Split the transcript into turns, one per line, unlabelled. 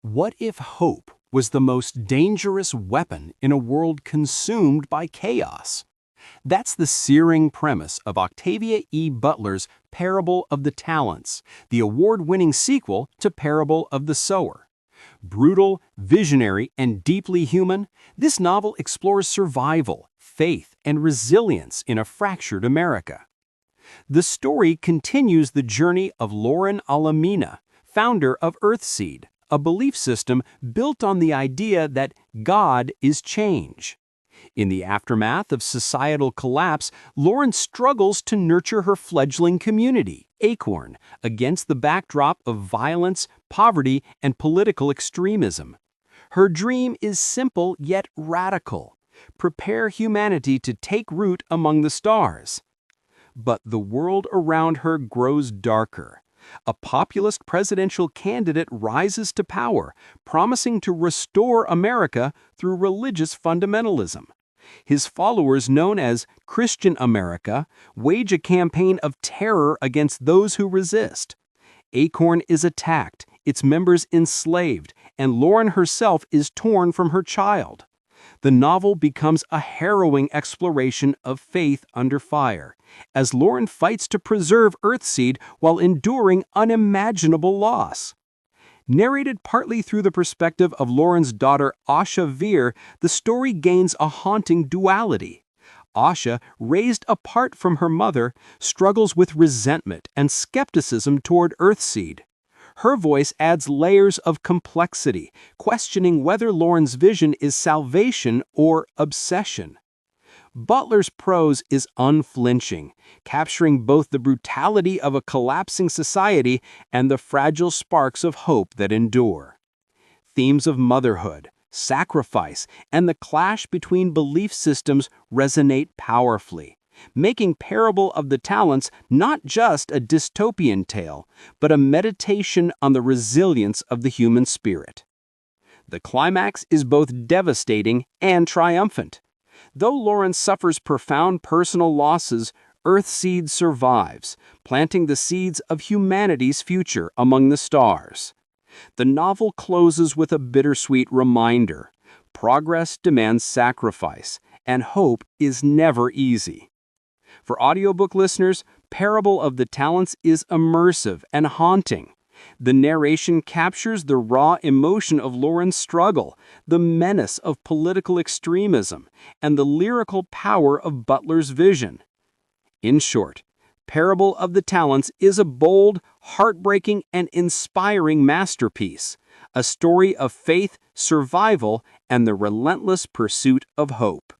What if hope was the most dangerous weapon in a world consumed by chaos? That's the searing premise of Octavia E. Butler's Parable of the Talents, the award-winning sequel to Parable of the Sower. Brutal, visionary, and deeply human, this novel explores survival, faith, and resilience in a fractured America. The story continues the journey of Olamina, founder of Earthseed, a belief system built on the idea that God is change. In the aftermath of societal collapse, Lauren struggles to nurture her fledgling community, Acorn, against the backdrop of violence, poverty, and political extremism. Her dream is simple yet radical: prepare humanity to take root among the stars. But the world around her grows darker. A populist presidential candidate rises to power, promising to restore America through religious fundamentalism. His followers, known as Christian America, wage a campaign of terror against those who resist. Acorn is attacked, its members enslaved, and Lauren herself is torn from her child. The novel becomes a harrowing exploration of faith under fire, as Lauren fights to preserve Earthseed while enduring unimaginable loss. Narrated partly through the perspective of Lauren's daughter Octavia, the story gains a haunting duality. Asha, raised apart from her mother, struggles with resentment and skepticism toward Earthseed. Her voice adds layers of complexity, questioning whether Lauren's vision is salvation or obsession. Butler's prose is unflinching, capturing both the brutality of a collapsing society and the fragile sparks of hope that endure. Themes of motherhood, sacrifice, and the clash between belief systems resonate powerfully, making Parable of the Talents not just a dystopian tale, but a meditation on the resilience of the human spirit. The climax is both devastating and triumphant. Though Lauren suffers profound personal losses, Earthseed survives, planting the seeds of humanity's future among the stars. The novel closes with a bittersweet reminder: progress demands sacrifice, and hope is never easy. For audiobook listeners, Parable of the Talents is immersive and haunting. The narration captures the raw emotion of Lauren's struggle, the menace of political extremism, and the lyrical power of Butler's vision. In short, Parable of the Talents is a bold, heartbreaking, and inspiring masterpiece, a story of faith, survival, and the relentless pursuit of hope.